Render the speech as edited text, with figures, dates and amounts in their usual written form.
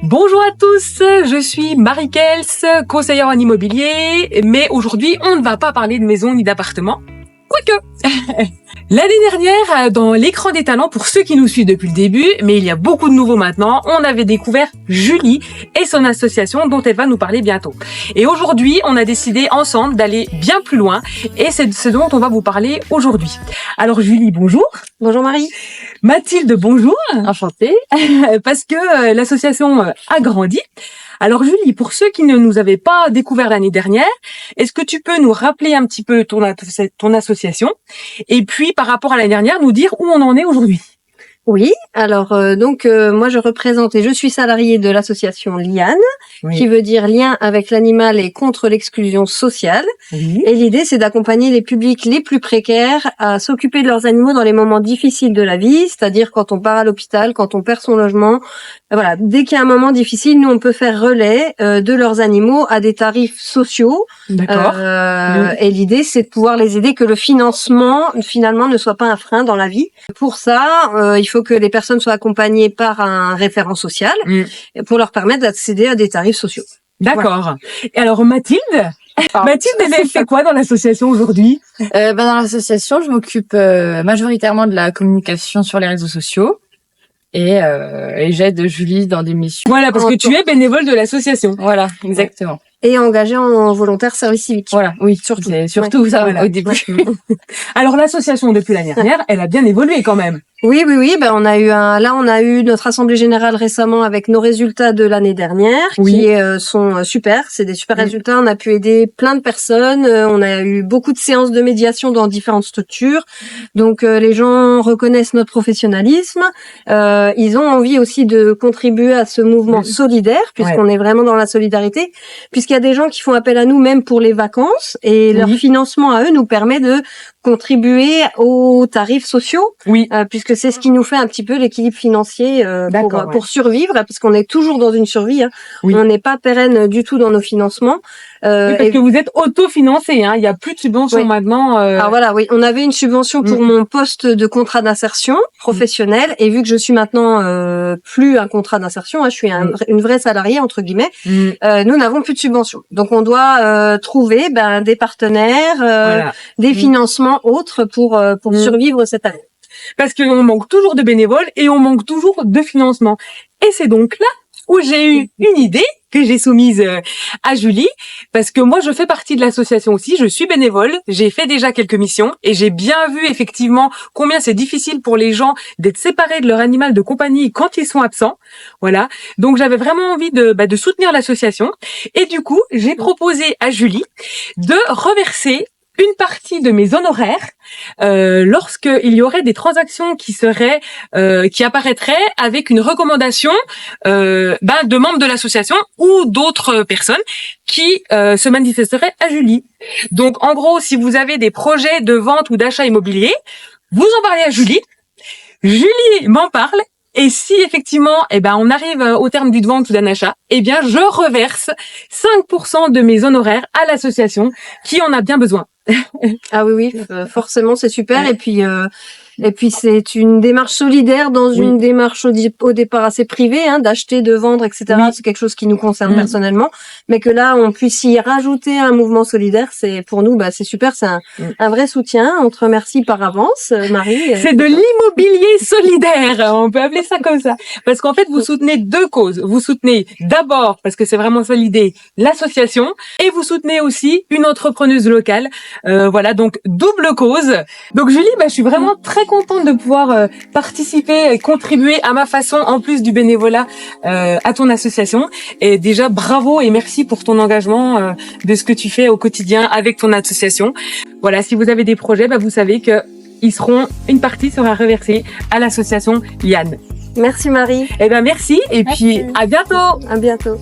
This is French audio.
Bonjour à tous, je suis Marie Kels, conseillère en immobilier, mais aujourd'hui on ne va pas parler de maison ni d'appartement, quoique. L'année dernière, dans l'écran des talents, pour ceux qui nous suivent depuis le début, mais il y a beaucoup de nouveaux maintenant, on avait découvert Julie et son association dont elle va nous parler bientôt. Et aujourd'hui, on a décidé ensemble d'aller bien plus loin et c'est ce dont on va vous parler aujourd'hui. Alors Julie, bonjour. Bonjour Marie. Mathilde, bonjour. Enchantée. Parce que l'association a grandi. Alors Julie, pour ceux qui ne nous avaient pas découvert l'année dernière, est-ce que tu peux nous rappeler un petit peu ton association et puis par rapport à l'année dernière, nous dire où on en est aujourd'hui? Oui, alors moi je représente et je suis salariée de l'association LIAN, qui veut dire lien avec l'animal et contre l'exclusion sociale. Oui. Et l'idée c'est d'accompagner les publics les plus précaires à s'occuper de leurs animaux dans les moments difficiles de la vie, c'est-à-dire quand on part à l'hôpital, quand on perd son logement. Voilà, dès qu'il y a un moment difficile, nous on peut faire relais de leurs animaux à des tarifs sociaux. D'accord. Et l'idée c'est de pouvoir les aider, que le financement finalement ne soit pas un frein dans la vie. Pour ça, il faut que les personnes soient accompagnées par un référent social pour leur permettre d'accéder à des tarifs sociaux. D'accord. Voilà. Et alors Mathilde, elle fait quoi dans l'association aujourd'hui? Dans l'association, je m'occupe majoritairement de la communication sur les réseaux sociaux et j'aide Julie dans des missions. Voilà, parce que tu es bénévole de l'association. Voilà, exactement. Et engagée en volontaire service civique. Voilà, oui, surtout. C'est surtout ça voilà. Au début. Alors l'association depuis l'année dernière, elle a bien évolué quand même. Oui. Ben on a eu notre assemblée générale récemment avec nos résultats de l'année dernière, qui sont super. C'est des super résultats. On a pu aider plein de personnes. On a eu beaucoup de séances de médiation dans différentes structures. Donc les gens reconnaissent notre professionnalisme. Ils ont envie aussi de contribuer à ce mouvement solidaire, puisqu'on est vraiment dans la solidarité. Puisqu'il y a des gens qui font appel à nous même pour les vacances, et leur financement à eux nous permet de contribuer aux tarifs sociaux, puisque c'est ce qui nous fait un petit peu l'équilibre financier pour survivre, parce qu'on est toujours dans une survie. On n'est pas pérenne du tout dans nos financements. Parce que vous êtes autofinancé, il y a plus de subventions maintenant. Alors voilà, on avait une subvention pour mon poste de contrat d'insertion professionnel, et vu que je suis maintenant plus un contrat d'insertion, je suis une vraie salariée entre guillemets, nous n'avons plus de subvention. Donc on doit trouver des partenaires, des financements autres pour survivre cette année. Parce qu'on manque toujours de bénévoles et on manque toujours de financement. Et c'est donc là où j'ai eu une idée que j'ai soumise à Julie, parce que moi je fais partie de l'association aussi, je suis bénévole, j'ai fait déjà quelques missions et j'ai bien vu effectivement combien c'est difficile pour les gens d'être séparés de leur animal de compagnie quand ils sont absents. Voilà, donc j'avais vraiment envie de soutenir l'association et du coup j'ai proposé à Julie de reverser une partie de mes honoraires lorsqu'il y aurait des transactions qui apparaîtraient avec une recommandation de membres de l'association ou d'autres personnes qui se manifesteraient à Julie. Donc en gros, si vous avez des projets de vente ou d'achat immobilier, vous en parlez à Julie. Julie m'en parle. Et si effectivement, on arrive au terme d'une vente ou d'un achat, je reverse 5% de mes honoraires à l'association qui en a bien besoin. Ah oui, forcément, c'est super. Et puis c'est une démarche solidaire dans une démarche au départ assez privée, d'acheter, de vendre, etc. C'est quelque chose qui nous concerne personnellement, mais que là on puisse y rajouter un mouvement solidaire, c'est pour nous, c'est super, c'est un vrai soutien. On te remercie par avance, Marie. C'est de l'immobilier solidaire, on peut appeler ça comme ça, parce qu'en fait vous soutenez deux causes. Vous soutenez d'abord, parce que c'est vraiment ça l'idée, l'association, et vous soutenez aussi une entrepreneuse locale. Voilà, donc double cause. Donc Julie, je suis vraiment très contente de pouvoir participer et contribuer à ma façon, en plus du bénévolat, à ton association. Et déjà, bravo et merci pour ton engagement de ce que tu fais au quotidien avec ton association. Voilà, si vous avez des projets, vous savez que une partie sera reversée à l'association LIAN. Merci Marie. Merci et puis à bientôt. À bientôt.